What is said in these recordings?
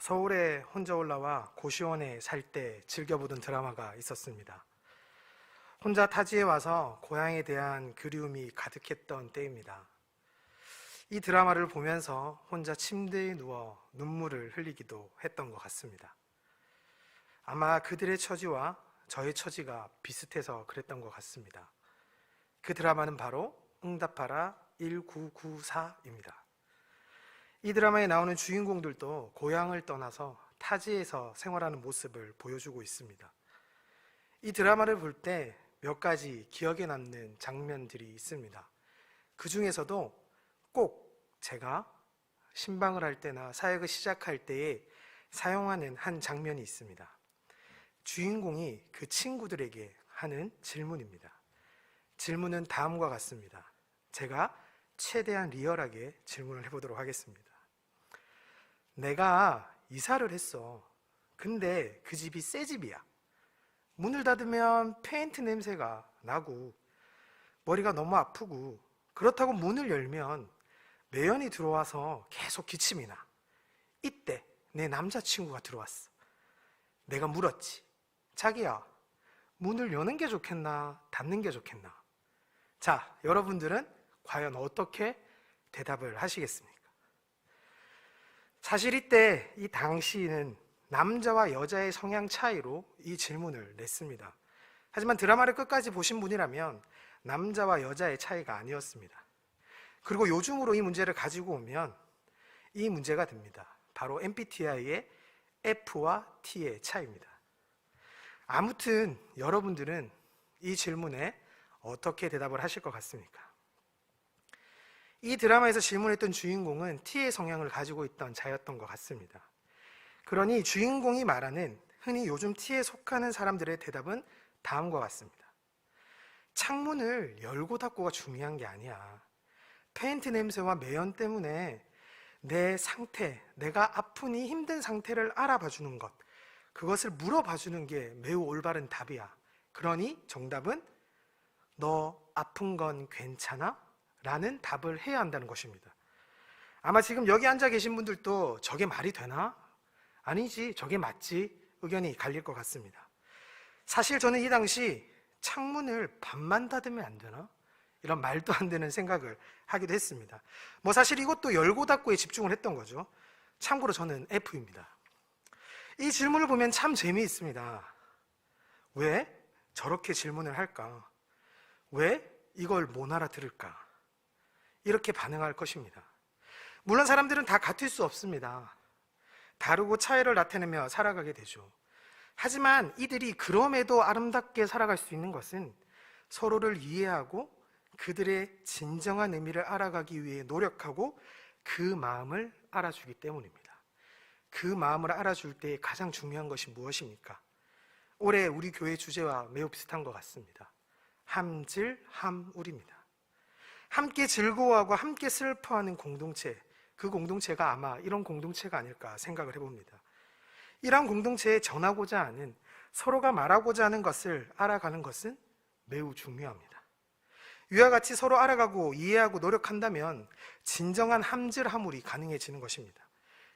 서울에 혼자 올라와 고시원에 살 때 즐겨보던 드라마가 있었습니다. 혼자 타지에 와서 고향에 대한 그리움이 가득했던 때입니다. 이 드라마를 보면서 혼자 침대에 누워 눈물을 흘리기도 했던 것 같습니다. 아마 그들의 처지와 저의 처지가 비슷해서 그랬던 것 같습니다. 그 드라마는 바로 응답하라 1994입니다. 이 드라마에 나오는 주인공들도 고향을 떠나서 타지에서 생활하는 모습을 보여주고 있습니다. 이 드라마를 볼 때 몇 가지 기억에 남는 장면들이 있습니다. 그 중에서도 꼭 제가 신방을 할 때나 사역을 시작할 때에 사용하는 한 장면이 있습니다. 주인공이 그 친구들에게 하는 질문입니다. 질문은 다음과 같습니다. 제가 최대한 리얼하게 질문을 해보도록 하겠습니다. 내가 이사를 했어. 근데 그 집이 새 집이야. 문을 닫으면 페인트 냄새가 나고 머리가 너무 아프고, 그렇다고 문을 열면 매연이 들어와서 계속 기침이 나. 이때 내 남자친구가 들어왔어. 내가 물었지. 자기야, 문을 여는 게 좋겠나 닫는 게 좋겠나? 자, 여러분들은 과연 어떻게 대답을 하시겠습니까? 사실 이때 이 당시는 남자와 여자의 성향 차이로 이 질문을 냈습니다. 하지만 드라마를 끝까지 보신 분이라면 남자와 여자의 차이가 아니었습니다. 그리고 요즘으로 이 문제를 가지고 오면 이 문제가 됩니다. 바로 MBTI의 F와 T의 차이입니다. 아무튼 여러분들은 이 질문에 어떻게 대답을 하실 것 같습니까? 이 드라마에서 질문했던 주인공은 T의 성향을 가지고 있던 자였던 것 같습니다. 그러니 주인공이 말하는 흔히 요즘 T에 속하는 사람들의 대답은 다음과 같습니다. 창문을 열고 닫고가 중요한 게 아니야. 페인트 냄새와 매연 때문에 내 상태, 내가 아프니 힘든 상태를 알아봐 주는 것, 그것을 물어봐 주는 게 매우 올바른 답이야. 그러니 정답은 너 아픈 건 괜찮아? 라는 답을 해야 한다는 것입니다. 아마 지금 여기 앉아 계신 분들도 저게 말이 되나? 아니지, 저게 맞지? 의견이 갈릴 것 같습니다. 사실 저는 이 당시 창문을 반만 닫으면 안 되나? 이런 말도 안 되는 생각을 하기도 했습니다. 사실 이것도 열고 닫고에 집중을 했던 거죠. 참고로 저는 F입니다. 이 질문을 보면 참 재미있습니다. 왜 저렇게 질문을 할까? 왜 이걸 못 알아들을까? 이렇게 반응할 것입니다. 물론 사람들은 다 같을 수 없습니다. 다르고 차이를 나타내며 살아가게 되죠. 하지만 이들이 그럼에도 아름답게 살아갈 수 있는 것은 서로를 이해하고 그들의 진정한 의미를 알아가기 위해 노력하고 그 마음을 알아주기 때문입니다. 그 마음을 알아줄 때 가장 중요한 것이 무엇입니까? 올해 우리 교회 주제와 매우 비슷한 것 같습니다. 함질함울입니다. 함께 즐거워하고 함께 슬퍼하는 공동체, 그 공동체가 아마 이런 공동체가 아닐까 생각을 해봅니다. 이러한 공동체에 전하고자 하는, 서로가 말하고자 하는 것을 알아가는 것은 매우 중요합니다. 이와 같이 서로 알아가고 이해하고 노력한다면 진정한 함질함울이 가능해지는 것입니다.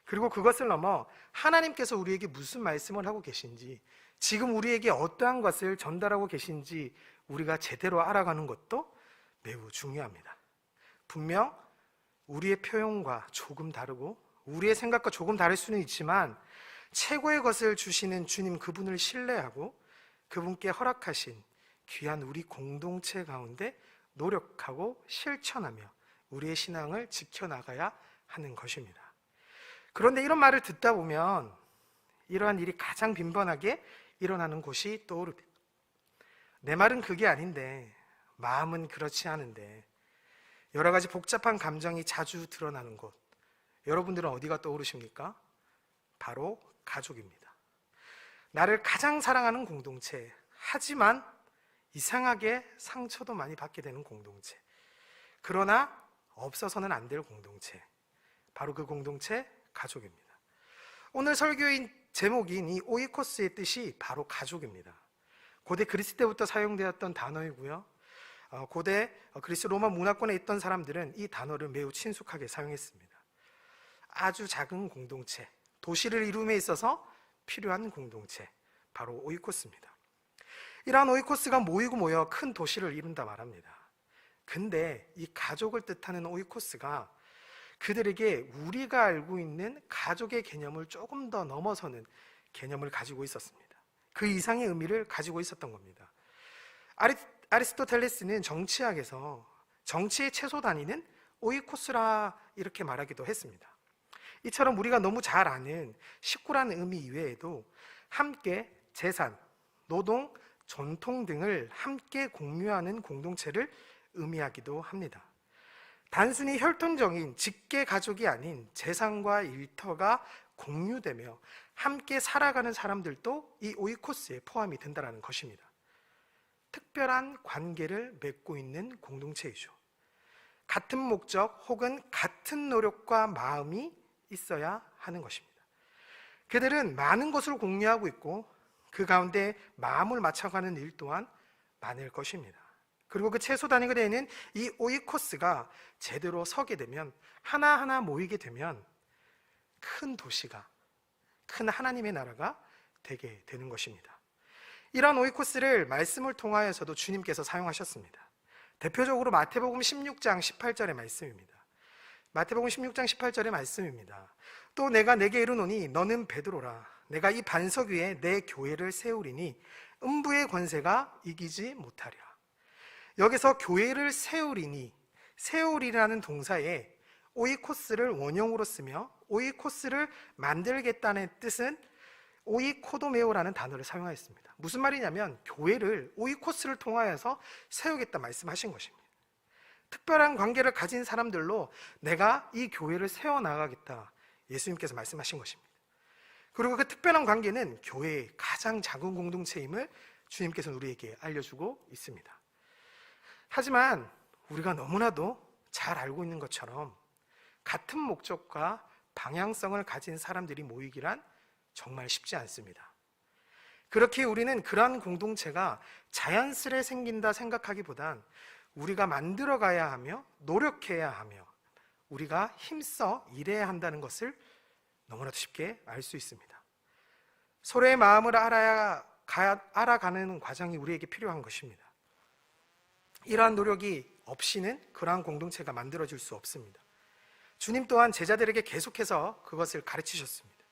그리고 그것을 넘어 하나님께서 우리에게 무슨 말씀을 하고 계신지, 지금 우리에게 어떠한 것을 전달하고 계신지 우리가 제대로 알아가는 것도 매우 중요합니다. 분명 우리의 표현과 조금 다르고 우리의 생각과 조금 다를 수는 있지만 최고의 것을 주시는 주님 그분을 신뢰하고 그분께 허락하신 귀한 우리 공동체 가운데 노력하고 실천하며 우리의 신앙을 지켜나가야 하는 것입니다. 그런데 이런 말을 듣다 보면 이러한 일이 가장 빈번하게 일어나는 곳이 떠오릅니다. 내 말은 그게 아닌데, 마음은 그렇지 않은데, 여러 가지 복잡한 감정이 자주 드러나는 곳, 여러분들은 어디가 떠오르십니까? 바로 가족입니다. 나를 가장 사랑하는 공동체, 하지만 이상하게 상처도 많이 받게 되는 공동체, 그러나 없어서는 안 될 공동체, 바로 그 공동체, 가족입니다. 오늘 설교의 제목인 이 오이코스의 뜻이 바로 가족입니다. 고대 그리스 때부터 사용되었던 단어이고요. 고대 그리스 로마 문화권에 있던 사람들은 이 단어를 매우 친숙하게 사용했습니다. 아주 작은 공동체, 도시를 이룸에 있어서 필요한 공동체, 바로 오이코스입니다. 이러한 오이코스가 모이고 모여 큰 도시를 이룬다 말합니다. 근데 이 가족을 뜻하는 오이코스가 그들에게 우리가 알고 있는 가족의 개념을 조금 더 넘어서는 개념을 가지고 있었습니다. 그 이상의 의미를 가지고 있었던 겁니다. 아리스토텔레스는 정치학에서 정치의 최소 단위는 오이코스라 이렇게 말하기도 했습니다. 이처럼 우리가 너무 잘 아는 식구라는 의미 이외에도 함께 재산, 노동, 전통 등을 함께 공유하는 공동체를 의미하기도 합니다. 단순히 혈통적인 직계 가족이 아닌 재산과 일터가 공유되며 함께 살아가는 사람들도 이 오이코스에 포함이 된다는 것입니다. 특별한 관계를 맺고 있는 공동체이죠. 같은 목적 혹은 같은 노력과 마음이 있어야 하는 것입니다. 그들은 많은 것을 공유하고 있고 그 가운데 마음을 맞춰가는 일 또한 많을 것입니다. 그리고 그 최소 단위가 되는 이 오이코스가 제대로 서게 되면, 하나하나 모이게 되면 큰 도시가, 큰 하나님의 나라가 되게 되는 것입니다. 이러한 오이코스를 말씀을 통하여서도 주님께서 사용하셨습니다. 대표적으로 마태복음 16장 18절의 말씀입니다. 마태복음 16장 18절의 말씀입니다. 또 내가 내게 이르노니 너는 베드로라. 내가 이 반석 위에 내 교회를 세우리니 음부의 권세가 이기지 못하리라. 여기서 교회를 세우리니, 세우리라는 동사에 오이코스를 원형으로 쓰며 오이코스를 만들겠다는 뜻은 오이코도메오라는 단어를 사용하였습니다. 무슨 말이냐면 교회를 오이코스를 통하여서 세우겠다 말씀하신 것입니다. 특별한 관계를 가진 사람들로 내가 이 교회를 세워나가겠다, 예수님께서 말씀하신 것입니다. 그리고 그 특별한 관계는 교회의 가장 작은 공동체임을 주님께서는 우리에게 알려주고 있습니다. 하지만 우리가 너무나도 잘 알고 있는 것처럼 같은 목적과 방향성을 가진 사람들이 모이기란 정말 쉽지 않습니다. 그렇게 우리는 그러한 공동체가 자연스레 생긴다 생각하기보단 우리가 만들어가야 하며 노력해야 하며 우리가 힘써 일해야 한다는 것을 너무나도 쉽게 알 수 있습니다. 서로의 마음을 알아가는 과정이 우리에게 필요한 것입니다. 이러한 노력이 없이는 그러한 공동체가 만들어질 수 없습니다. 주님 또한 제자들에게 계속해서 그것을 가르치셨습니다.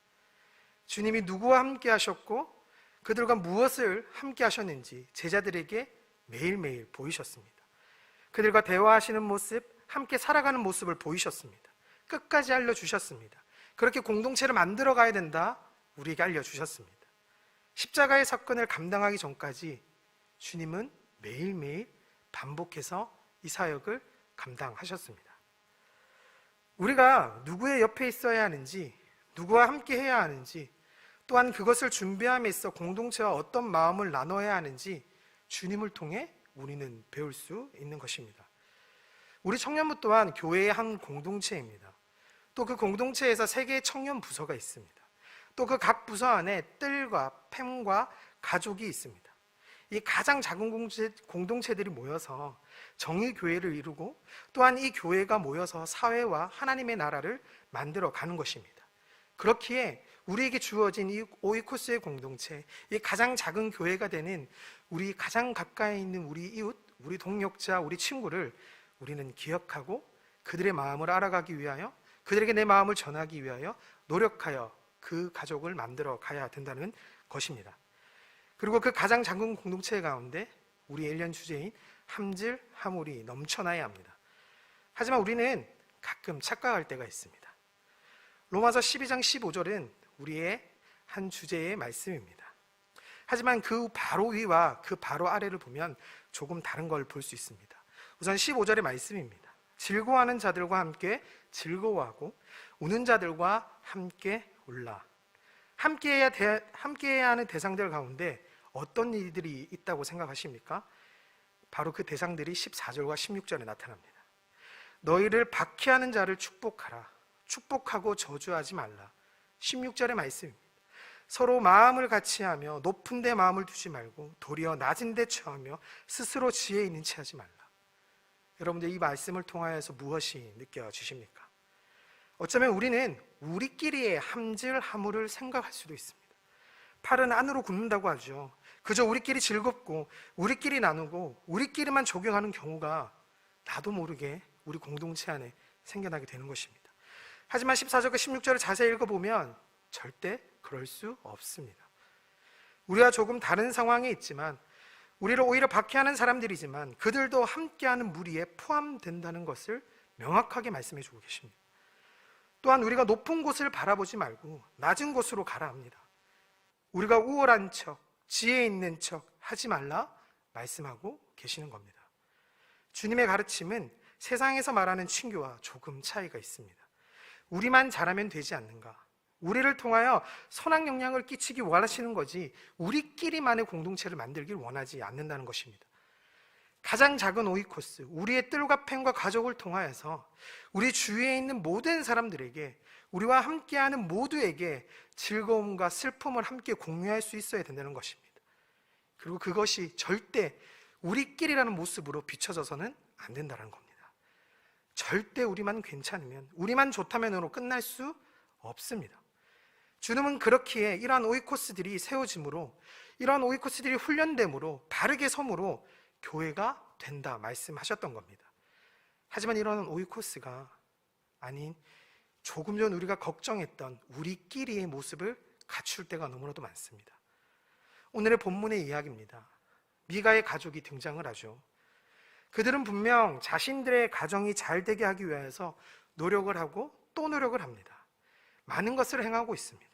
주님이 누구와 함께 하셨고 그들과 무엇을 함께 하셨는지 제자들에게 매일매일 보이셨습니다. 그들과 대화하시는 모습, 함께 살아가는 모습을 보이셨습니다. 끝까지 알려주셨습니다. 그렇게 공동체를 만들어 가야 된다, 우리에게 알려주셨습니다. 십자가의 사건을 감당하기 전까지 주님은 매일매일 반복해서 이 사역을 감당하셨습니다. 우리가 누구의 옆에 있어야 하는지, 누구와 함께 해야 하는지, 또한 그것을 준비함에 있어 공동체와 어떤 마음을 나눠야 하는지 주님을 통해 우리는 배울 수 있는 것입니다. 우리 청년부 또한 교회의 한 공동체입니다. 또 그 공동체에서 3개의 청년 부서가 있습니다. 또 그 각 부서 안에 뜰과 팸과 가족이 있습니다. 이 가장 작은 공동체들이 모여서 정의교회를 이루고 또한 이 교회가 모여서 사회와 하나님의 나라를 만들어 가는 것입니다. 그렇기에 우리에게 주어진 이 오이코스의 공동체, 이 가장 작은 교회가 되는 우리 가장 가까이 있는 우리 이웃, 우리 동역자, 우리 친구를 우리는 기억하고 그들의 마음을 알아가기 위하여, 그들에게 내 마음을 전하기 위하여 노력하여 그 가족을 만들어 가야 된다는 것입니다. 그리고 그 가장 작은 공동체 가운데 우리 1년 주제인 함질, 화물이 넘쳐나야 합니다. 하지만 우리는 가끔 착각할 때가 있습니다. 로마서 12장 15절은 우리의 한 주제의 말씀입니다. 하지만 그 바로 위와 그 바로 아래를 보면 조금 다른 걸 볼 수 있습니다. 우선 15절의 말씀입니다. 즐거워하는 자들과 함께 즐거워하고 우는 자들과 함께 울라. 함께해야 하는 대상들 가운데 어떤 일들이 있다고 생각하십니까? 바로 그 대상들이 14절과 16절에 나타납니다. 너희를 박해하는 자를 축복하라. 축복하고 저주하지 말라. 16절의 말씀입니다. 서로 마음을 같이하며 높은 데 마음을 두지 말고 도리어 낮은 데 처하며 스스로 지혜 있는 체 하지 말라. 여러분들 이 말씀을 통하여서 무엇이 느껴지십니까? 어쩌면 우리는 우리끼리의 함질 함우를 생각할 수도 있습니다. 팔은 안으로 굽는다고 하죠. 그저 우리끼리 즐겁고 우리끼리 나누고 우리끼리만 적용하는 경우가 나도 모르게 우리 공동체 안에 생겨나게 되는 것입니다. 하지만 14절과 16절을 자세히 읽어보면 절대 그럴 수 없습니다. 우리와 조금 다른 상황에 있지만, 우리를 오히려 박해하는 사람들이지만 그들도 함께하는 무리에 포함된다는 것을 명확하게 말씀해 주고 계십니다. 또한 우리가 높은 곳을 바라보지 말고 낮은 곳으로 가라 합니다. 우리가 우월한 척, 지혜 있는 척 하지 말라 말씀하고 계시는 겁니다. 주님의 가르침은 세상에서 말하는 친교와 조금 차이가 있습니다. 우리만 잘하면 되지 않는가? 우리를 통하여 선한 영향을 끼치기 원하시는 거지 우리끼리만의 공동체를 만들길 원하지 않는다는 것입니다. 가장 작은 오이코스, 우리의 뜰과 펜과 가족을 통하여서 우리 주위에 있는 모든 사람들에게, 우리와 함께하는 모두에게 즐거움과 슬픔을 함께 공유할 수 있어야 된다는 것입니다. 그리고 그것이 절대 우리끼리라는 모습으로 비춰져서는 안 된다는 겁니다. 절대 우리만 괜찮으면, 우리만 좋다면으로 끝날 수 없습니다. 주님은 그렇기에 이러한 오이코스들이 세워짐으로, 이러한 오이코스들이 훈련됨으로, 바르게 섬으로 교회가 된다 말씀하셨던 겁니다. 하지만 이런 오이코스가 아닌 조금 전 우리가 걱정했던 우리끼리의 모습을 갖출 때가 너무나도 많습니다. 오늘의 본문의 이야기입니다. 미가의 가족이 등장을 하죠. 그들은 분명 자신들의 가정이 잘 되게 하기 위해서 노력을 하고 또 노력을 합니다. 많은 것을 행하고 있습니다.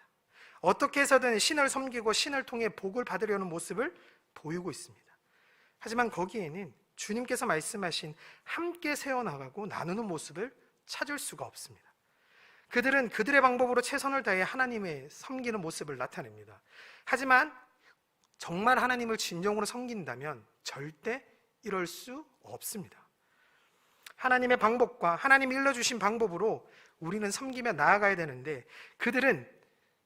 어떻게 해서든 신을 섬기고 신을 통해 복을 받으려는 모습을 보이고 있습니다. 하지만 거기에는 주님께서 말씀하신 함께 세워나가고 나누는 모습을 찾을 수가 없습니다. 그들은 그들의 방법으로 최선을 다해 하나님의 섬기는 모습을 나타냅니다. 하지만 정말 하나님을 진정으로 섬긴다면 절대 이럴 수 없습니다. 하나님의 방법과 하나님이 일러주신 방법으로 우리는 섬기며 나아가야 되는데, 그들은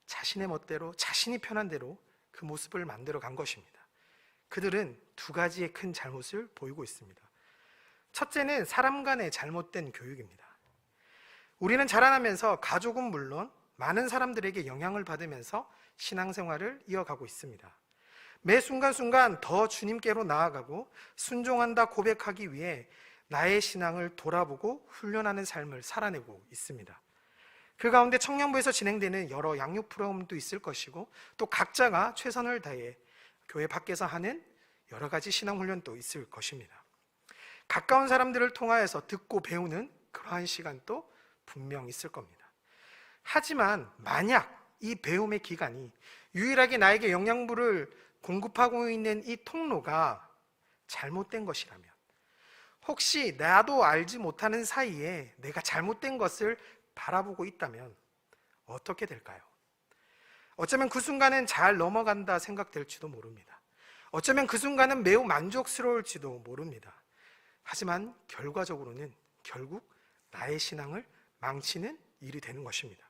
자신의 멋대로, 자신이 편한 대로 그 모습을 만들어 간 것입니다. 그들은 두 가지의 큰 잘못을 보이고 있습니다. 첫째는 사람 간의 잘못된 교육입니다. 우리는 자라나면서 가족은 물론 많은 사람들에게 영향을 받으면서 신앙생활을 이어가고 있습니다. 매 순간순간 더 주님께로 나아가고 순종한다 고백하기 위해 나의 신앙을 돌아보고 훈련하는 삶을 살아내고 있습니다. 그 가운데 청년부에서 진행되는 여러 양육 프로그램도 있을 것이고, 또 각자가 최선을 다해 교회 밖에서 하는 여러 가지 신앙훈련도 있을 것입니다. 가까운 사람들을 통하여서 듣고 배우는 그러한 시간도 분명 있을 겁니다. 하지만 만약 이 배움의 기간이 유일하게 나에게 영양분을 공급하고 있는 이 통로가 잘못된 것이라면, 혹시 나도 알지 못하는 사이에 내가 잘못된 것을 바라보고 있다면 어떻게 될까요? 어쩌면 그 순간은 잘 넘어간다 생각될지도 모릅니다. 어쩌면 그 순간은 매우 만족스러울지도 모릅니다. 하지만 결과적으로는 결국 나의 신앙을 망치는 일이 되는 것입니다.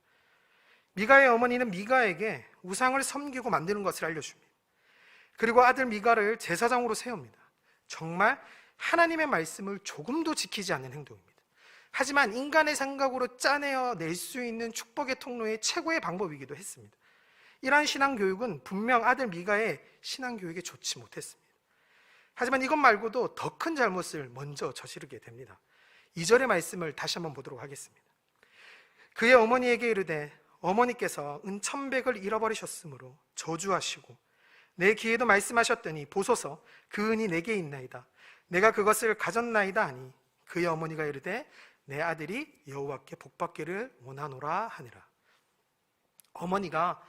미가의 어머니는 미가에게 우상을 섬기고 만드는 것을 알려줍니다. 그리고 아들 미가를 제사장으로 세웁니다. 정말 하나님의 말씀을 조금도 지키지 않는 행동입니다. 하지만 인간의 생각으로 짜내어 낼 수 있는 축복의 통로의 최고의 방법이기도 했습니다. 이러한 신앙교육은 분명 아들 미가의 신앙교육에 좋지 못했습니다. 하지만 이것 말고도 더 큰 잘못을 먼저 저지르게 됩니다. 2절의 말씀을 다시 한번 보도록 하겠습니다. 그의 어머니에게 이르되 어머니께서 은 1,100을 잃어버리셨으므로 저주하시고 내 귀에도 말씀하셨더니 보소서 그 은이 내게 있나이다. 내가 그것을 가졌나이다 하니 그의 어머니가 이르되 내 아들이 여호와께 복받기를 원하노라 하니라. 어머니가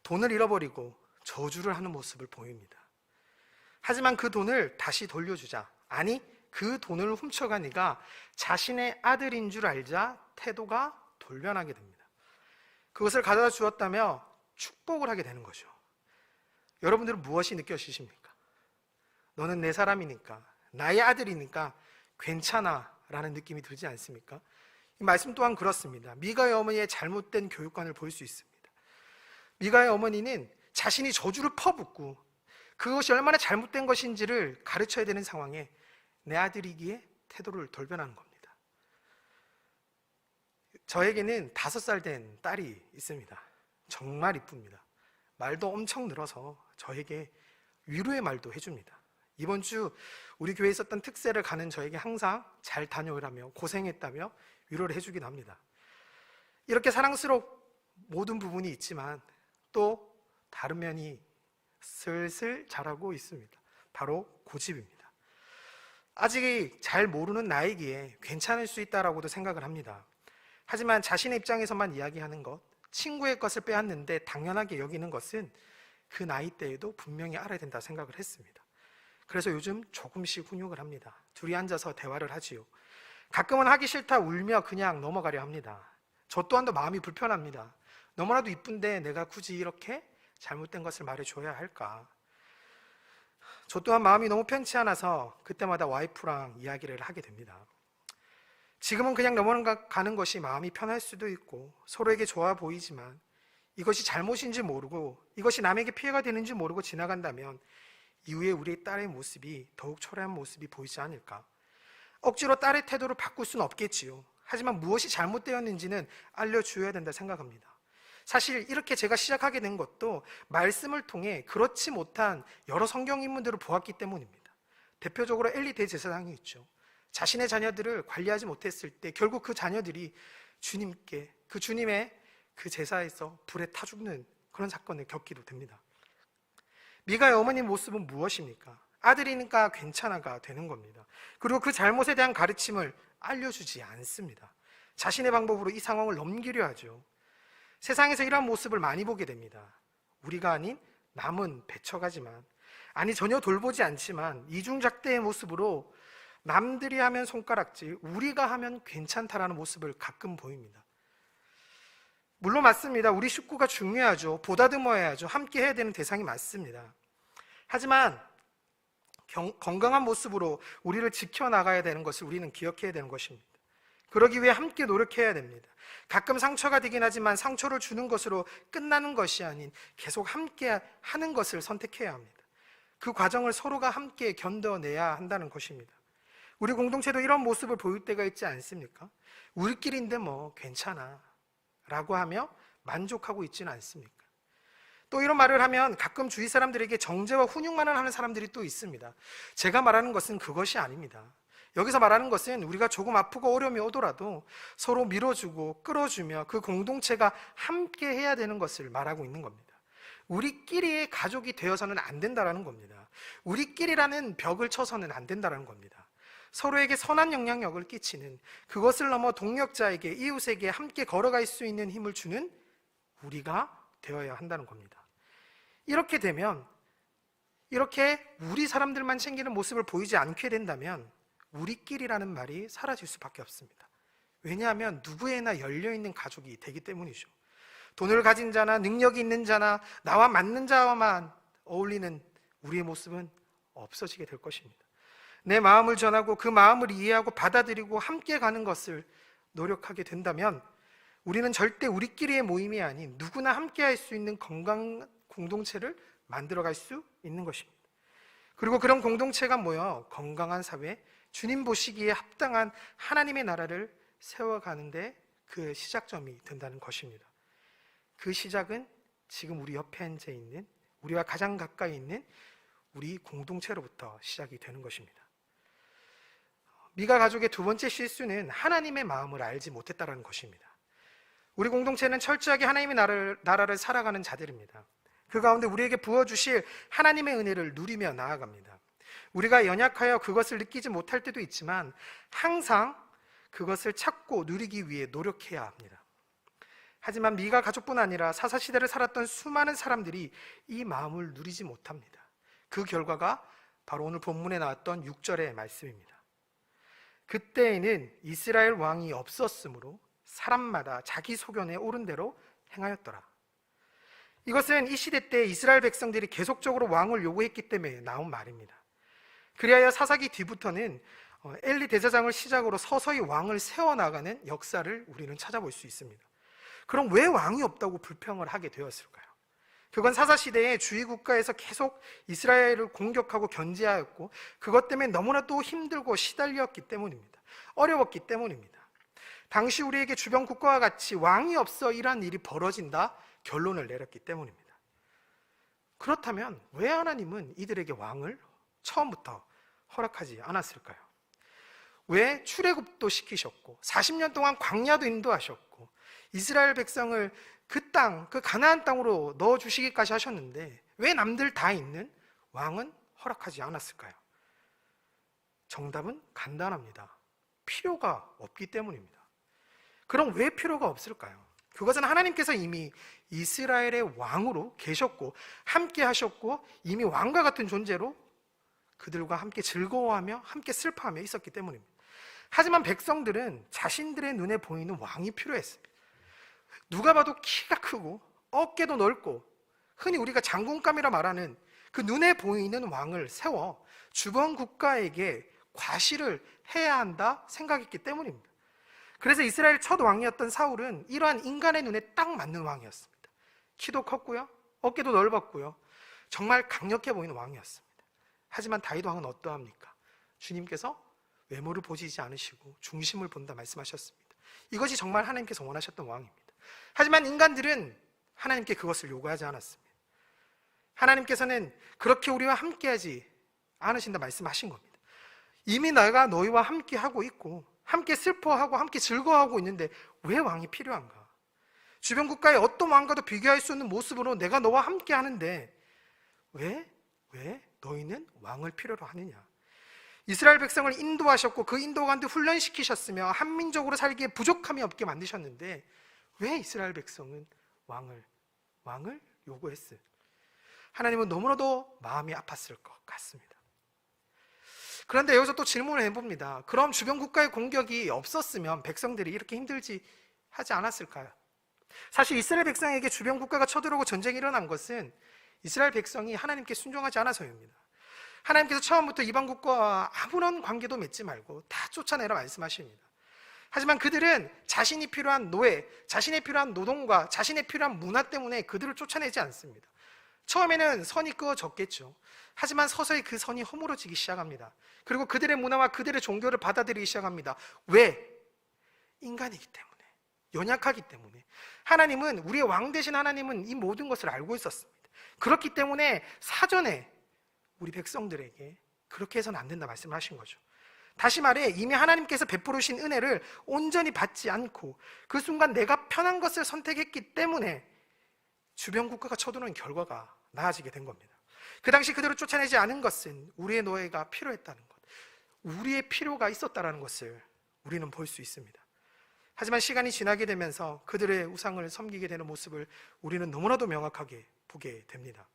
돈을 잃어버리고 저주를 하는 모습을 보입니다. 하지만 그 돈을 다시 돌려주자, 아니 그 돈을 훔쳐간 이가 자신의 아들인 줄 알자 태도가 돌변하게 됩니다. 그것을 가져다 주었다며 축복을 하게 되는 거죠. 여러분들은 무엇이 느껴지십니까? 너는 내 사람이니까, 나의 아들이니까 괜찮아 라는 느낌이 들지 않습니까? 이 말씀 또한 그렇습니다. 미가의 어머니의 잘못된 교육관을 볼 수 있습니다. 미가의 어머니는 자신이 저주를 퍼붓고 그것이 얼마나 잘못된 것인지를 가르쳐야 되는 상황에 내 아들이기에 태도를 돌변하는 겁니다. 저에게는 5살 된 딸이 있습니다. 정말 이쁩니다. 말도 엄청 늘어서 저에게 위로의 말도 해줍니다. 이번 주 우리 교회에 있었던 특세를 가는 저에게 항상 잘 다녀오라며 고생했다며 위로를 해주기도 합니다. 이렇게 사랑스러운 모든 부분이 있지만 또 다른 면이 슬슬 자라고 있습니다. 바로 고집입니다. 아직 잘 모르는 나이기에 괜찮을 수 있다라고도 생각을 합니다. 하지만 자신의 입장에서만 이야기하는 것, 친구의 것을 빼앗는데 당연하게 여기는 것은 그 나이 때에도 분명히 알아야 된다 생각을 했습니다. 그래서 요즘 조금씩 훈육을 합니다. 둘이 앉아서 대화를 하지요. 가끔은 하기 싫다 울며 그냥 넘어가려 합니다. 저 또한도 마음이 불편합니다. 너무나도 이쁜데 내가 굳이 이렇게 잘못된 것을 말해줘야 할까? 저 또한 마음이 너무 편치 않아서 그때마다 와이프랑 이야기를 하게 됩니다. 지금은 그냥 넘어가는 것이 마음이 편할 수도 있고 서로에게 좋아 보이지만 이것이 잘못인지 모르고 이것이 남에게 피해가 되는지 모르고 지나간다면 이후에 우리 딸의 모습이 더욱 초라한 모습이 보이지 않을까? 억지로 딸의 태도를 바꿀 수는 없겠지요. 하지만 무엇이 잘못되었는지는 알려주어야 된다 생각합니다. 사실 이렇게 제가 시작하게 된 것도 말씀을 통해 그렇지 못한 여러 성경 인물들을 보았기 때문입니다. 대표적으로 엘리 대제사장이 있죠. 자신의 자녀들을 관리하지 못했을 때 결국 그 자녀들이 주님께, 그 주님의 그 제사에서 불에 타 죽는 그런 사건을 겪기도 됩니다. 미가의 어머니 모습은 무엇입니까? 아들이니까 괜찮아가 되는 겁니다. 그리고 그 잘못에 대한 가르침을 알려주지 않습니다. 자신의 방법으로 이 상황을 넘기려 하죠. 세상에서 이런 모습을 많이 보게 됩니다. 우리가 아닌 남은 배척하지만, 아니 전혀 돌보지 않지만 이중잣대의 모습으로 남들이 하면 손가락질, 우리가 하면 괜찮다라는 모습을 가끔 보입니다. 물론 맞습니다. 우리 식구가 중요하죠. 보다듬어야죠. 함께 해야 되는 대상이 맞습니다. 하지만 건강한 모습으로 우리를 지켜나가야 되는 것을 우리는 기억해야 되는 것입니다. 그러기 위해 함께 노력해야 됩니다. 가끔 상처가 되긴 하지만 상처를 주는 것으로 끝나는 것이 아닌 계속 함께 하는 것을 선택해야 합니다. 그 과정을 서로가 함께 견뎌내야 한다는 것입니다. 우리 공동체도 이런 모습을 보일 때가 있지 않습니까? 우리끼리인데 뭐 괜찮아 라고 하며 만족하고 있지는 않습니까? 또 이런 말을 하면 가끔 주위 사람들에게 정죄와 훈육만을 하는 사람들이 또 있습니다. 제가 말하는 것은 그것이 아닙니다. 여기서 말하는 것은 우리가 조금 아프고 어려움이 오더라도 서로 밀어주고 끌어주며 그 공동체가 함께 해야 되는 것을 말하고 있는 겁니다. 우리끼리의 가족이 되어서는 안 된다는 겁니다. 우리끼리라는 벽을 쳐서는 안 된다는 겁니다. 서로에게 선한 영향력을 끼치는, 그것을 넘어 동력자에게, 이웃에게 함께 걸어갈 수 있는 힘을 주는 우리가 되어야 한다는 겁니다. 이렇게 되면, 이렇게 우리 사람들만 챙기는 모습을 보이지 않게 된다면 우리끼리라는 말이 사라질 수밖에 없습니다. 왜냐하면 누구에나 열려있는 가족이 되기 때문이죠. 돈을 가진 자나 능력이 있는 자나 나와 맞는 자와만 어울리는 우리의 모습은 없어지게 될 것입니다. 내 마음을 전하고 그 마음을 이해하고 받아들이고 함께 가는 것을 노력하게 된다면 우리는 절대 우리끼리의 모임이 아닌 누구나 함께 할 수 있는 건강한 공동체를 만들어갈 수 있는 것입니다. 그리고 그런 공동체가 모여 건강한 사회, 주님 보시기에 합당한 하나님의 나라를 세워가는데 그 시작점이 된다는 것입니다. 그 시작은 지금 우리 옆에 앉아 있는, 우리와 가장 가까이 있는 우리 공동체로부터 시작이 되는 것입니다. 미가 가족의 두 번째 실수는 하나님의 마음을 알지 못했다는 것입니다. 우리 공동체는 철저하게 하나님의 나라를 살아가는 자들입니다. 그 가운데 우리에게 부어주실 하나님의 은혜를 누리며 나아갑니다. 우리가 연약하여 그것을 느끼지 못할 때도 있지만 항상 그것을 찾고 누리기 위해 노력해야 합니다. 하지만 미가 가족뿐 아니라 사사시대를 살았던 수많은 사람들이 이 마음을 누리지 못합니다. 그 결과가 바로 오늘 본문에 나왔던 6절의 말씀입니다. 그때에는 이스라엘 왕이 없었으므로 사람마다 자기 소견에 옳은 대로 행하였더라. 이것은 이 시대 때 이스라엘 백성들이 계속적으로 왕을 요구했기 때문에 나온 말입니다. 그리하여 사사기 뒤부터는 엘리 대제사장을 시작으로 서서히 왕을 세워나가는 역사를 우리는 찾아볼 수 있습니다. 그럼 왜 왕이 없다고 불평을 하게 되었을까요? 그건 사사시대에 주위 국가에서 계속 이스라엘을 공격하고 견제하였고 그것 때문에 너무나 또 힘들고 시달렸기 때문입니다. 어려웠기 때문입니다. 당시 우리에게 주변 국가와 같이 왕이 없어 이러한 일이 벌어진다 결론을 내렸기 때문입니다. 그렇다면 왜 하나님은 이들에게 왕을 처음부터 허락하지 않았을까요? 왜 출애굽도 시키셨고 40년 동안 광야도 인도하셨고 이스라엘 백성을 그 땅, 그 가나안 땅으로 넣어주시기까지 하셨는데 왜 남들 다 있는 왕은 허락하지 않았을까요? 정답은 간단합니다. 필요가 없기 때문입니다. 그럼 왜 필요가 없을까요? 그것은 하나님께서 이미 이스라엘의 왕으로 계셨고 함께 하셨고 이미 왕과 같은 존재로 그들과 함께 즐거워하며 함께 슬퍼하며 있었기 때문입니다. 하지만 백성들은 자신들의 눈에 보이는 왕이 필요했어요. 누가 봐도 키가 크고 어깨도 넓고 흔히 우리가 장군감이라 말하는 그 눈에 보이는 왕을 세워 주변 국가에게 과시를 해야 한다 생각했기 때문입니다. 그래서 이스라엘 첫 왕이었던 사울은 이러한 인간의 눈에 딱 맞는 왕이었습니다. 키도 컸고요, 어깨도 넓었고요, 정말 강력해 보이는 왕이었습니다. 하지만 다윗 왕은 어떠합니까? 주님께서 외모를 보시지 않으시고 중심을 본다 말씀하셨습니다. 이것이 정말 하나님께서 원하셨던 왕입니다. 하지만 인간들은 하나님께 그것을 요구하지 않았습니다. 하나님께서는 그렇게 우리와 함께하지 않으신다 말씀하신 겁니다. 이미 내가 너희와 함께하고 있고 함께 슬퍼하고 함께 즐거워하고 있는데 왜 왕이 필요한가? 주변 국가의 어떤 왕과도 비교할 수 없는 모습으로 내가 너와 함께 하는데 왜 너희는 왕을 필요로 하느냐? 이스라엘 백성을 인도하셨고 그 인도관도 훈련시키셨으며 한민족으로 살기에 부족함이 없게 만드셨는데 왜 이스라엘 백성은 왕을 요구했을? 하나님은 너무나도 마음이 아팠을 것 같습니다. 그런데 여기서 또 질문을 해봅니다. 그럼 주변 국가의 공격이 없었으면 백성들이 이렇게 힘들지 하지 않았을까요? 사실 이스라엘 백성에게 주변 국가가 쳐들어오고 전쟁이 일어난 것은 이스라엘 백성이 하나님께 순종하지 않아서입니다. 하나님께서 처음부터 이방 국가와 아무런 관계도 맺지 말고 다 쫓아내라 말씀하십니다. 하지만 그들은 자신이 필요한 노예, 자신의 필요한 노동과 자신의 필요한 문화 때문에 그들을 쫓아내지 않습니다. 처음에는 선이 그어졌겠죠. 하지만 서서히 그 선이 허물어지기 시작합니다. 그리고 그들의 문화와 그들의 종교를 받아들이기 시작합니다. 왜? 인간이기 때문에, 연약하기 때문에. 하나님은, 우리의 왕 되신 하나님은 이 모든 것을 알고 있었습니다. 그렇기 때문에 사전에 우리 백성들에게 그렇게 해서는 안 된다 말씀을 하신 거죠. 다시 말해 이미 하나님께서 베풀으신 은혜를 온전히 받지 않고 그 순간 내가 편한 것을 선택했기 때문에 주변 국가가 쳐드는 결과가 나아지게 된 겁니다. 그 당시 그들을 쫓아내지 않은 것은 우리의 노예가 필요했다는 것, 우리의 필요가 있었다는 것을 우리는 볼 수 있습니다. 하지만 시간이 지나게 되면서 그들의 우상을 섬기게 되는 모습을 우리는 너무나도 명확하게 보게 됩니다.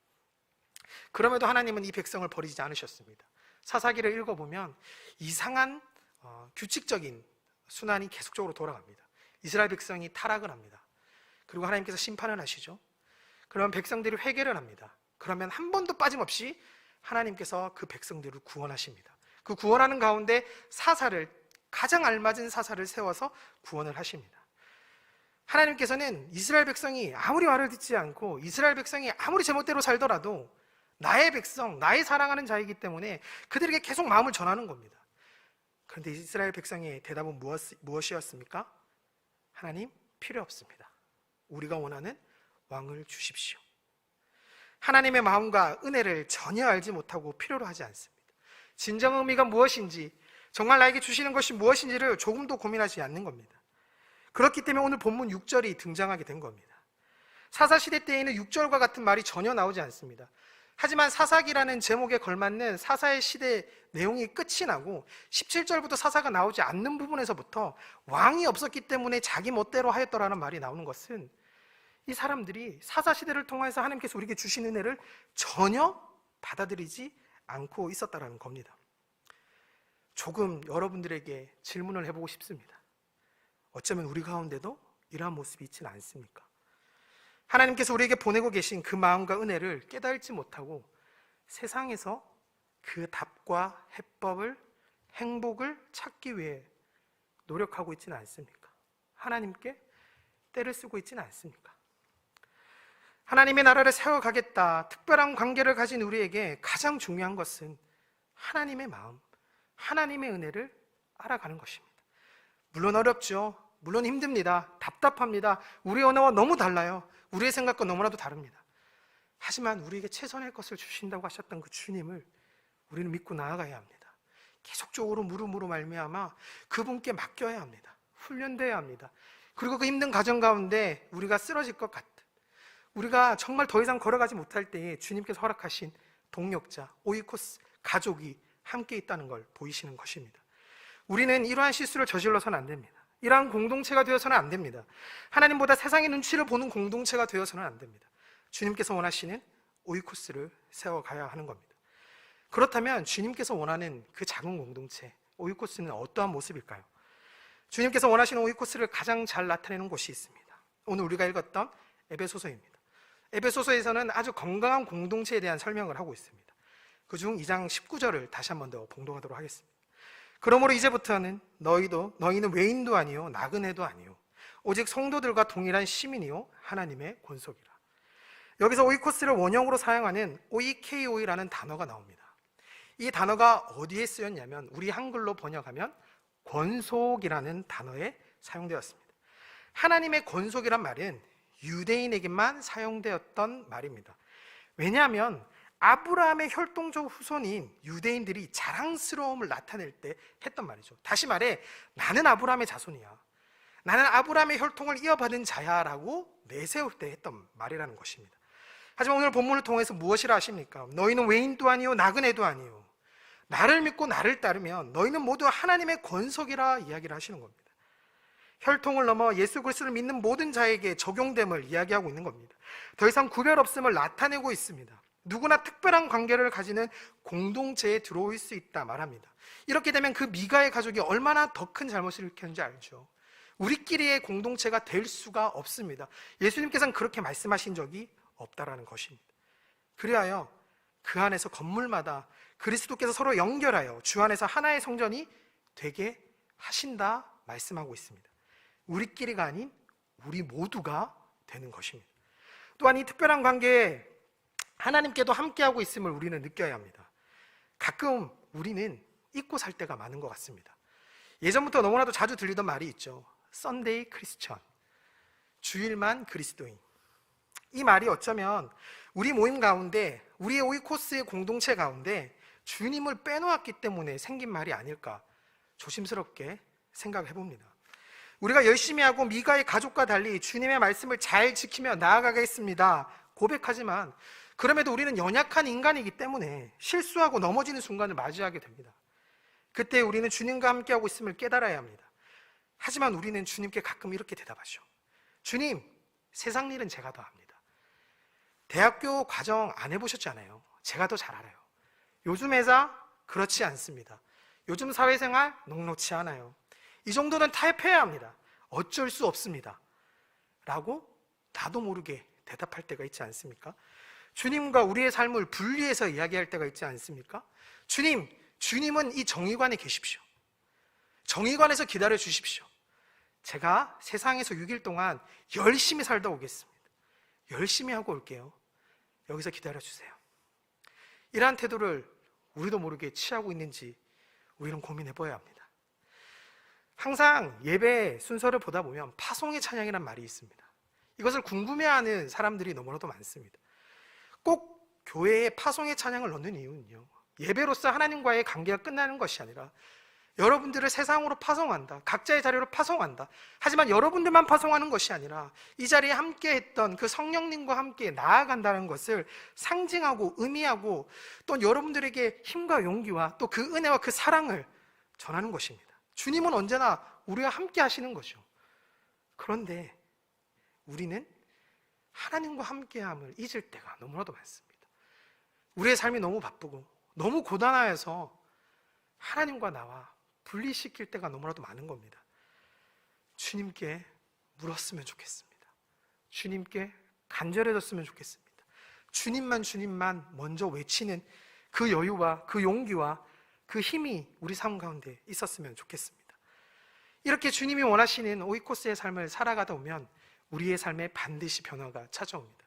그럼에도 하나님은 이 백성을 버리지 않으셨습니다. 사사기를 읽어보면 이상한 규칙적인 순환이 계속적으로 돌아갑니다. 이스라엘 백성이 타락을 합니다. 그리고 하나님께서 심판을 하시죠. 그러면 백성들이 회개를 합니다. 그러면 한 번도 빠짐없이 하나님께서 그 백성들을 구원하십니다. 그 구원하는 가운데 가장 알맞은 사사를 세워서 구원을 하십니다. 하나님께서는 이스라엘 백성이 아무리 말을 듣지 않고 이스라엘 백성이 아무리 제멋대로 살더라도 나의 백성, 나의 사랑하는 자이기 때문에 그들에게 계속 마음을 전하는 겁니다. 그런데 이스라엘 백성의 대답은 무엇이었습니까? 하나님, 필요 없습니다. 우리가 원하는 왕을 주십시오. 하나님의 마음과 은혜를 전혀 알지 못하고 필요로 하지 않습니다. 진정 의미가 무엇인지, 정말 나에게 주시는 것이 무엇인지를 조금도 고민하지 않는 겁니다. 그렇기 때문에 오늘 본문 6절이 등장하게 된 겁니다. 사사시대 때에는 6절과 같은 말이 전혀 나오지 않습니다. 하지만 사사기라는 제목에 걸맞는 사사의 시대 내용이 끝이 나고 17절부터 사사가 나오지 않는 부분에서부터 왕이 없었기 때문에 자기 멋대로 하였더라는 말이 나오는 것은 이 사람들이 사사시대를 통해서 하나님께서 우리에게 주신 은혜를 전혀 받아들이지 않고 있었다는 겁니다. 조금 여러분들에게 질문을 해보고 싶습니다. 어쩌면 우리 가운데도 이러한 모습이 있지는 않습니까? 하나님께서 우리에게 보내고 계신 그 마음과 은혜를 깨달지 못하고 세상에서 그 답과 해법을, 행복을 찾기 위해 노력하고 있지는 않습니까? 하나님께 때를 쓰고 있지는 않습니까? 하나님의 나라를 세워가겠다, 특별한 관계를 가진 우리에게 가장 중요한 것은 하나님의 마음, 하나님의 은혜를 알아가는 것입니다. 물론 어렵죠. 물론 힘듭니다. 답답합니다. 우리의 언어와 너무 달라요. 우리의 생각과 너무나도 다릅니다. 하지만 우리에게 최선의 것을 주신다고 하셨던 그 주님을 우리는 믿고 나아가야 합니다. 계속적으로 물음으로 말미암아 그분께 맡겨야 합니다. 훈련되어야 합니다. 그리고 그 힘든 과정 가운데 우리가 쓰러질 것 같은, 우리가 정말 더 이상 걸어가지 못할 때에 주님께서 허락하신 동력자, 오이코스, 가족이 함께 있다는 걸 보이시는 것입니다. 우리는 이러한 실수를 저질러서는 안 됩니다. 이러한 공동체가 되어서는 안 됩니다. 하나님보다 세상의 눈치를 보는 공동체가 되어서는 안 됩니다. 주님께서 원하시는 오이코스를 세워가야 하는 겁니다. 그렇다면 주님께서 원하는 그 작은 공동체, 오이코스는 어떠한 모습일까요? 주님께서 원하시는 오이코스를 가장 잘 나타내는 곳이 있습니다. 오늘 우리가 읽었던 에베소서입니다. 에베소서에서는 아주 건강한 공동체에 대한 설명을 하고 있습니다. 그중 2장 19절을 다시 한 번 더 봉독하도록 하겠습니다. 그러므로 이제부터는 너희는 외인도 아니요 나그네도 아니요 오직 성도들과 동일한 시민이요 하나님의 권속이라. 여기서 오이코스를 원형으로 사용하는 오이케이오이라는 단어가 나옵니다. 이 단어가 어디에 쓰였냐면 우리 한글로 번역하면 권속이라는 단어에 사용되었습니다. 하나님의 권속이란 말은 유대인에게만 사용되었던 말입니다. 왜냐하면 아브라함의 혈통적 후손인 유대인들이 자랑스러움을 나타낼 때 했던 말이죠. 다시 말해 나는 아브라함의 자손이야, 나는 아브라함의 혈통을 이어받은 자야 라고 내세울 때 했던 말이라는 것입니다. 하지만 오늘 본문을 통해서 무엇이라 하십니까? 너희는 외인도 아니요 나그네도 아니요 나를 믿고 나를 따르면 너희는 모두 하나님의 권속이라 이야기를 하시는 겁니다. 혈통을 넘어 예수 그리스도를 믿는 모든 자에게 적용됨을 이야기하고 있는 겁니다. 더 이상 구별 없음을 나타내고 있습니다. 누구나 특별한 관계를 가지는 공동체에 들어올 수 있다 말합니다. 이렇게 되면 그 미가의 가족이 얼마나 더 큰 잘못을 일으켰는지 알죠. 우리끼리의 공동체가 될 수가 없습니다. 예수님께서는 그렇게 말씀하신 적이 없다라는 것입니다. 그리하여 그 안에서 건물마다 그리스도께서 서로 연결하여 주 안에서 하나의 성전이 되게 하신다 말씀하고 있습니다. 우리끼리가 아닌 우리 모두가 되는 것입니다. 또한 이 특별한 관계에 하나님께도 함께하고 있음을 우리는 느껴야 합니다. 가끔 우리는 잊고 살 때가 많은 것 같습니다. 예전부터 너무나도 자주 들리던 말이 있죠. 썬데이 크리스천, 주일만 그리스도인. 이 말이 어쩌면 우리 모임 가운데, 우리의 오이코스의 공동체 가운데 주님을 빼놓았기 때문에 생긴 말이 아닐까 조심스럽게 생각해 봅니다. 우리가 열심히 하고 미가의 가족과 달리 주님의 말씀을 잘 지키며 나아가겠습니다 고백하지만 그럼에도 우리는 연약한 인간이기 때문에 실수하고 넘어지는 순간을 맞이하게 됩니다. 그때 우리는 주님과 함께하고 있음을 깨달아야 합니다. 하지만 우리는 주님께 가끔 이렇게 대답하죠. 주님, 세상 일은 제가 더 합니다. 대학교 과정 안 해보셨잖아요. 제가 더 잘 알아요. 요즘 회사 그렇지 않습니다. 요즘 사회생활 녹록치 않아요. 이 정도는 타협해야 합니다. 어쩔 수 없습니다 라고 나도 모르게 대답할 때가 있지 않습니까? 주님과 우리의 삶을 분리해서 이야기할 때가 있지 않습니까? 주님은 이 정의관에 계십시오. 정의관에서 기다려 주십시오. 제가 세상에서 6일 동안 열심히 살다 오겠습니다. 열심히 하고 올게요. 여기서 기다려 주세요. 이러한 태도를 우리도 모르게 취하고 있는지 우리는 고민해 봐야 합니다. 항상 예배 순서를 보다 보면 파송의 찬양이란 말이 있습니다. 이것을 궁금해하는 사람들이 너무나도 많습니다. 꼭 교회에 파송의 찬양을 넣는 이유는요, 예배로서 하나님과의 관계가 끝나는 것이 아니라 여러분들을 세상으로 파송한다, 각자의 자리로 파송한다. 하지만 여러분들만 파송하는 것이 아니라 이 자리에 함께 했던 그 성령님과 함께 나아간다는 것을 상징하고 의미하고 또 여러분들에게 힘과 용기와 또 그 은혜와 그 사랑을 전하는 것입니다. 주님은 언제나 우리와 함께 하시는 거죠. 그런데 우리는 하나님과 함께함을 잊을 때가 너무나도 많습니다. 우리의 삶이 너무 바쁘고 너무 고단하여서 하나님과 나와 분리시킬 때가 너무나도 많은 겁니다. 주님께 물었으면 좋겠습니다. 주님께 간절해졌으면 좋겠습니다. 주님만 먼저 외치는 그 여유와 그 용기와 그 힘이 우리 삶 가운데 있었으면 좋겠습니다. 이렇게 주님이 원하시는 오이코스의 삶을 살아가다 보면 우리의 삶에 반드시 변화가 찾아옵니다.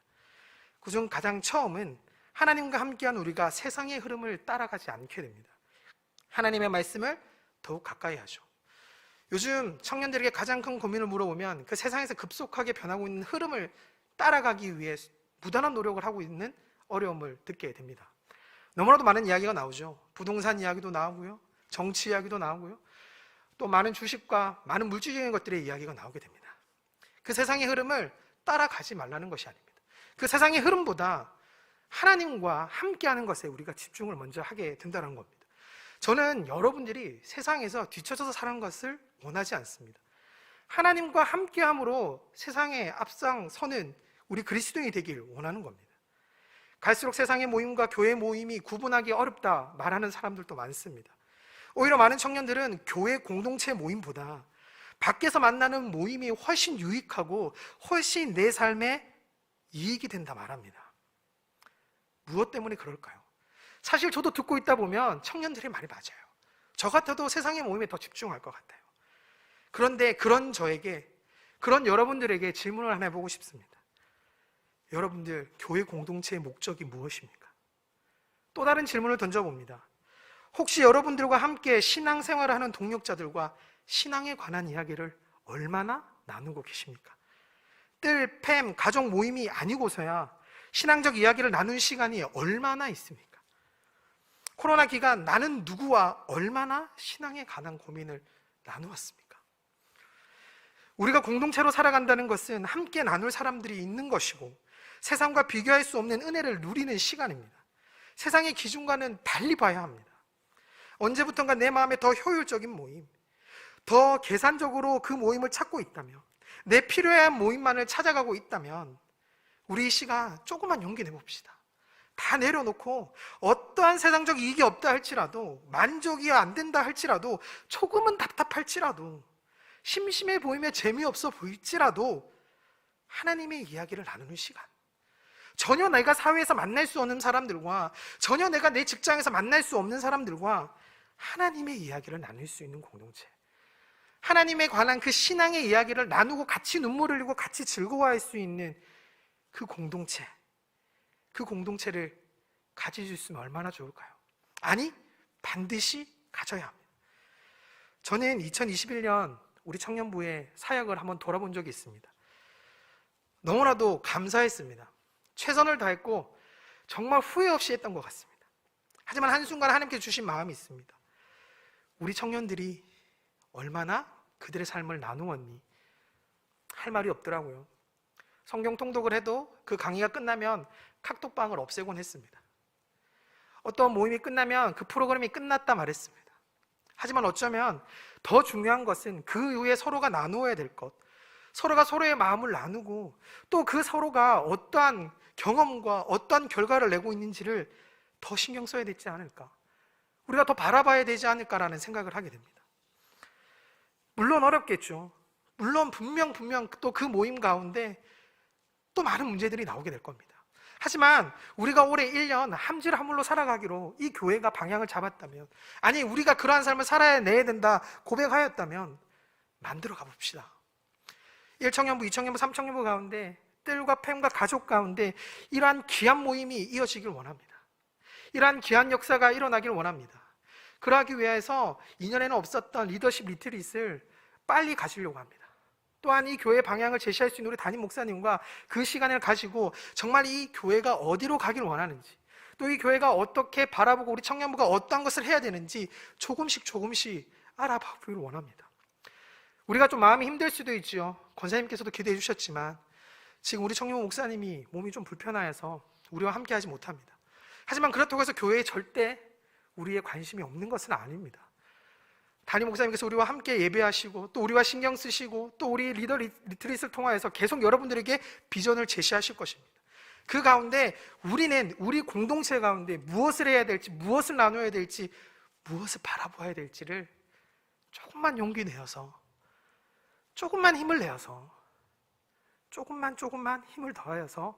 그중 가장 처음은 하나님과 함께한 우리가 세상의 흐름을 따라가지 않게 됩니다. 하나님의 말씀을 더욱 가까이 하죠. 요즘 청년들에게 가장 큰 고민을 물어보면 그 세상에서 급속하게 변하고 있는 흐름을 따라가기 위해 무단한 노력을 하고 있는 어려움을 듣게 됩니다. 너무나도 많은 이야기가 나오죠. 부동산 이야기도 나오고요, 정치 이야기도 나오고요, 또 많은 주식과 많은 물질적인 것들의 이야기가 나오게 됩니다. 그 세상의 흐름을 따라가지 말라는 것이 아닙니다. 그 세상의 흐름보다 하나님과 함께하는 것에 우리가 집중을 먼저 하게 된다는 겁니다. 저는 여러분들이 세상에서 뒤처져서 사는 것을 원하지 않습니다. 하나님과 함께함으로 세상에 앞장서는 우리 그리스도인이 되길 원하는 겁니다. 갈수록 세상의 모임과 교회 모임이 구분하기 어렵다 말하는 사람들도 많습니다. 오히려 많은 청년들은 교회 공동체 모임보다 밖에서 만나는 모임이 훨씬 유익하고 훨씬 내 삶에 이익이 된다 말합니다. 무엇 때문에 그럴까요? 사실 저도 듣고 있다 보면 청년들의 말이 맞아요. 저 같아도 세상의 모임에 더 집중할 것 같아요. 그런데 그런 저에게, 그런 여러분들에게 질문을 하나 해보고 싶습니다. 여러분들 교회 공동체의 목적이 무엇입니까? 또 다른 질문을 던져봅니다. 혹시 여러분들과 함께 신앙생활을 하는 동역자들과 신앙에 관한 이야기를 얼마나 나누고 계십니까? 뜰, 팸, 가족 모임이 아니고서야 신앙적 이야기를 나눈 시간이 얼마나 있습니까? 코로나 기간 나는 누구와 얼마나 신앙에 관한 고민을 나누었습니까? 우리가 공동체로 살아간다는 것은 함께 나눌 사람들이 있는 것이고 세상과 비교할 수 없는 은혜를 누리는 시간입니다. 세상의 기준과는 달리 봐야 합니다. 언제부턴가 내 마음에 더 효율적인 모임, 더 계산적으로 그 모임을 찾고 있다면, 내 필요한 모임만을 찾아가고 있다면 우리 이 시간 조금만 용기 내봅시다. 다 내려놓고 어떠한 세상적 이익이 없다 할지라도, 만족이 안 된다 할지라도, 조금은 답답할지라도, 심심해 보이며 재미없어 보일지라도 하나님의 이야기를 나누는 시간, 전혀 내가 사회에서 만날 수 없는 사람들과, 전혀 내가 내 직장에서 만날 수 없는 사람들과 하나님의 이야기를 나눌 수 있는 공동체, 하나님에 관한 그 신앙의 이야기를 나누고 같이 눈물을 흘리고 같이 즐거워할 수 있는 그 공동체, 그 공동체를 가질 수 있으면 얼마나 좋을까요? 아니, 반드시 가져야 합니다. 저는 2021년 우리 청년부의 사역을 한번 돌아본 적이 있습니다. 너무나도 감사했습니다. 최선을 다했고 정말 후회 없이 했던 것 같습니다. 하지만 한순간 하나님께 주신 마음이 있습니다. 우리 청년들이 얼마나 그들의 삶을 나누었니? 할 말이 없더라고요. 성경 통독을 해도 그 강의가 끝나면 카톡방을 없애곤 했습니다. 어떤 모임이 끝나면 그 프로그램이 끝났다 말했습니다. 하지만 어쩌면 더 중요한 것은 그 이후에 서로가 나누어야 될 것, 서로가 서로의 마음을 나누고 또 그 서로가 어떠한 경험과 어떠한 결과를 내고 있는지를 더 신경 써야 되지 않을까, 우리가 더 바라봐야 되지 않을까라는 생각을 하게 됩니다. 물론 어렵겠죠. 물론 분명 또 그 모임 가운데 또 많은 문제들이 나오게 될 겁니다. 하지만 우리가 올해 1년 함질함물로 살아가기로 이 교회가 방향을 잡았다면, 아니 우리가 그러한 삶을 살아내야 된다 고백하였다면 만들어 가봅시다. 1청년부, 2청년부, 3청년부 가운데 뜰과 팸과 가족 가운데 이러한 귀한 모임이 이어지길 원합니다. 이러한 귀한 역사가 일어나길 원합니다. 그러하기 위해서 2년에는 없었던 리더십 리트릿을 빨리 가지려고 합니다. 또한 이 교회의 방향을 제시할 수 있는 우리 담임 목사님과 그 시간을 가지고 정말 이 교회가 어디로 가길 원하는지, 또 이 교회가 어떻게 바라보고 우리 청년부가 어떤 것을 해야 되는지 조금씩 알아봐 보기를 원합니다. 우리가 좀 마음이 힘들 수도 있죠. 권사님께서도 기도해 주셨지만 지금 우리 청년부 목사님이 몸이 좀 불편해서 우리와 함께 하지 못합니다. 하지만 그렇다고 해서 교회에 절대 우리의 관심이 없는 것은 아닙니다. 담임 목사님께서 우리와 함께 예배하시고 또 우리와 신경 쓰시고 또 우리 리더 리트릿을 통하여서 계속 여러분들에게 비전을 제시하실 것입니다. 그 가운데 우리는 우리 공동체 가운데 무엇을 해야 될지, 무엇을 나눠야 될지, 무엇을 바라보아야 될지를 조금만 용기 내어서, 조금만 힘을 내어서, 조금만 힘을 더하여서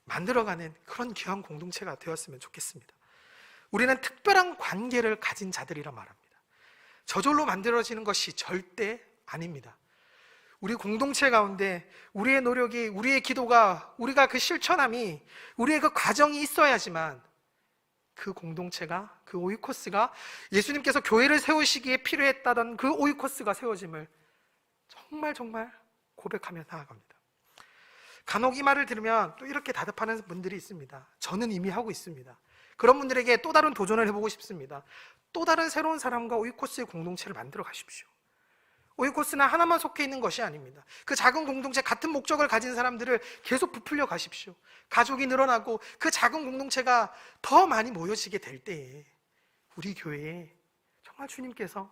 만들어가는 그런 귀한 공동체가 되었으면 좋겠습니다. 우리는 특별한 관계를 가진 자들이라 말합니다. 저절로 만들어지는 것이 절대 아닙니다. 우리 공동체 가운데 우리의 노력이, 우리의 기도가, 우리가 그 실천함이, 우리의 그 과정이 있어야지만 그 공동체가, 그 오이코스가 예수님께서 교회를 세우시기에 필요했다던 그 오이코스가 세워짐을 정말 고백하며 나아갑니다. 간혹 이 말을 들으면 또 이렇게 다급하는 분들이 있습니다. 저는 이미 하고 있습니다. 그런 분들에게 또 다른 도전을 해보고 싶습니다. 또 다른 새로운 사람과 오이코스의 공동체를 만들어 가십시오. 오이코스는 하나만 속해 있는 것이 아닙니다. 그 작은 공동체, 같은 목적을 가진 사람들을 계속 부풀려 가십시오. 가족이 늘어나고 그 작은 공동체가 더 많이 모여지게 될 때에 우리 교회에 정말 주님께서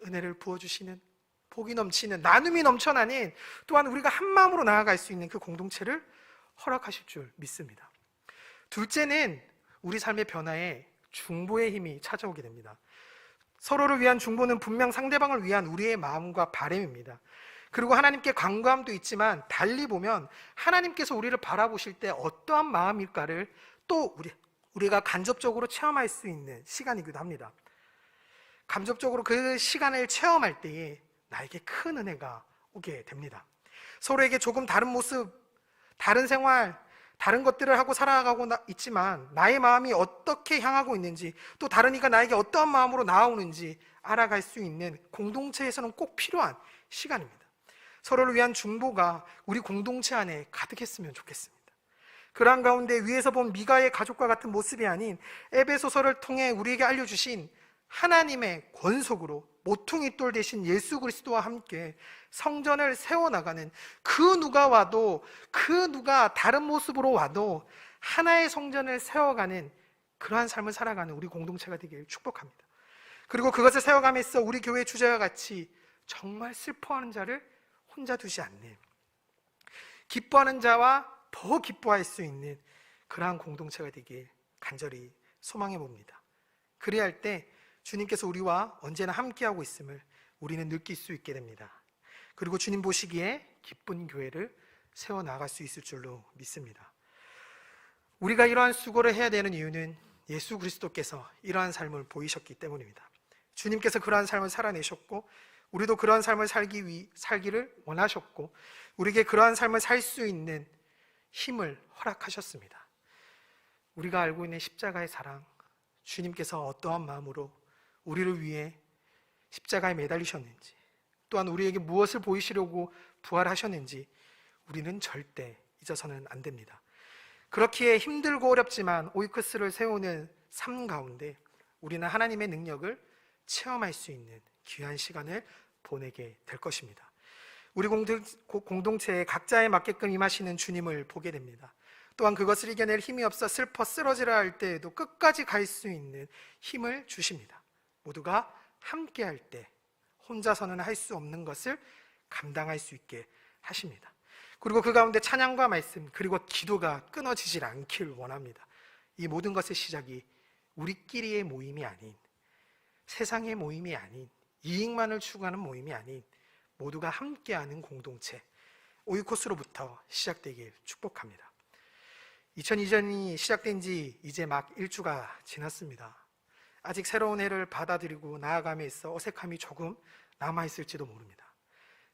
은혜를 부어주시는, 복이 넘치는, 나눔이 넘쳐나는, 또한 우리가 한 마음으로 나아갈 수 있는 그 공동체를 허락하실 줄 믿습니다. 둘째는 우리 삶의 변화에 중보의 힘이 찾아오게 됩니다. 서로를 위한 중보는 분명 상대방을 위한 우리의 마음과 바람입니다. 그리고 하나님께 간구함도 있지만 달리 보면 하나님께서 우리를 바라보실 때 어떠한 마음일까를 또 우리가 간접적으로 체험할 수 있는 시간이기도 합니다. 간접적으로 그 시간을 체험할 때에 나에게 큰 은혜가 오게 됩니다. 서로에게 조금 다른 모습, 다른 생활, 다른 것들을 하고 살아가고 있지만 나의 마음이 어떻게 향하고 있는지, 또 다른 이가 나에게 어떠한 마음으로 나아오는지 알아갈 수 있는 공동체에서는 꼭 필요한 시간입니다. 서로를 위한 중보가 우리 공동체 안에 가득했으면 좋겠습니다. 그러한 가운데 위에서 본 미가의 가족과 같은 모습이 아닌 에베소서를 통해 우리에게 알려주신 하나님의 권속으로 모퉁이 돌 대신 예수 그리스도와 함께 성전을 세워나가는, 그 누가 와도, 그 누가 다른 모습으로 와도 하나의 성전을 세워가는 그러한 삶을 살아가는 우리 공동체가 되길 축복합니다. 그리고 그것을 세워가면서 우리 교회 주제와 같이 정말 슬퍼하는 자를 혼자 두지 않는, 기뻐하는 자와 더 기뻐할 수 있는 그러한 공동체가 되길 간절히 소망해 봅니다. 그래야 할 때 주님께서 우리와 언제나 함께하고 있음을 우리는 느낄 수 있게 됩니다. 그리고 주님 보시기에 기쁜 교회를 세워나갈 수 있을 줄로 믿습니다. 우리가 이러한 수고를 해야 되는 이유는 예수 그리스도께서 이러한 삶을 보이셨기 때문입니다. 주님께서 그러한 삶을 살아내셨고 우리도 그러한 삶을 살기를 원하셨고 우리에게 그러한 삶을 살 수 있는 힘을 허락하셨습니다. 우리가 알고 있는 십자가의 사랑, 주님께서 어떠한 마음으로 우리를 위해 십자가에 매달리셨는지, 또한 우리에게 무엇을 보이시려고 부활하셨는지 우리는 절대 잊어서는 안 됩니다. 그렇기에 힘들고 어렵지만 오이코스를 세우는 삶 가운데 우리는 하나님의 능력을 체험할 수 있는 귀한 시간을 보내게 될 것입니다. 우리 공동체에 각자에 맞게끔 임하시는 주님을 보게 됩니다. 또한 그것을 이겨낼 힘이 없어 슬퍼 쓰러지라 할 때에도 끝까지 갈 수 있는 힘을 주십니다. 모두가 함께 할 때 혼자서는 할 수 없는 것을 감당할 수 있게 하십니다. 그리고 그 가운데 찬양과 말씀, 그리고 기도가 끊어지질 않길 원합니다. 이 모든 것의 시작이 우리끼리의 모임이 아닌, 세상의 모임이 아닌, 이익만을 추구하는 모임이 아닌 모두가 함께하는 공동체 오이코스로부터 시작되길 축복합니다. 2002년이 시작된 지 이제 막 1주가 지났습니다. 아직 새로운 해를 받아들이고 나아감에 있어 어색함이 조금 남아있을지도 모릅니다.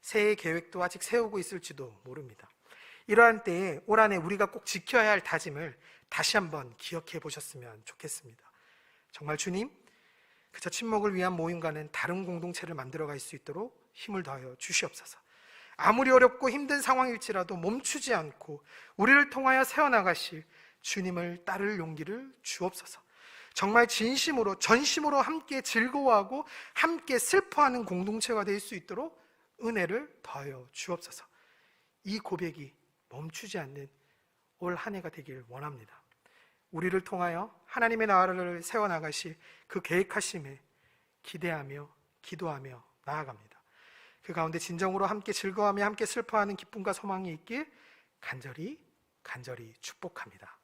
새해 계획도 아직 세우고 있을지도 모릅니다. 이러한 때에 올 한해 우리가 꼭 지켜야 할 다짐을 다시 한번 기억해 보셨으면 좋겠습니다. 정말 주님, 그저 친목을 위한 모임과는 다른 공동체를 만들어갈 수 있도록 힘을 더하여 주시옵소서. 아무리 어렵고 힘든 상황일지라도 멈추지 않고 우리를 통하여 세워나가실 주님을 따를 용기를 주옵소서. 정말 진심으로, 전심으로 함께 즐거워하고 함께 슬퍼하는 공동체가 될 수 있도록 은혜를 더하여 주옵소서. 이 고백이 멈추지 않는 올 한 해가 되길 원합니다. 우리를 통하여 하나님의 나라를 세워나가실 그 계획하심에 기대하며 기도하며 나아갑니다. 그 가운데 진정으로 함께 즐거워하며 함께 슬퍼하는 기쁨과 소망이 있길 간절히 축복합니다.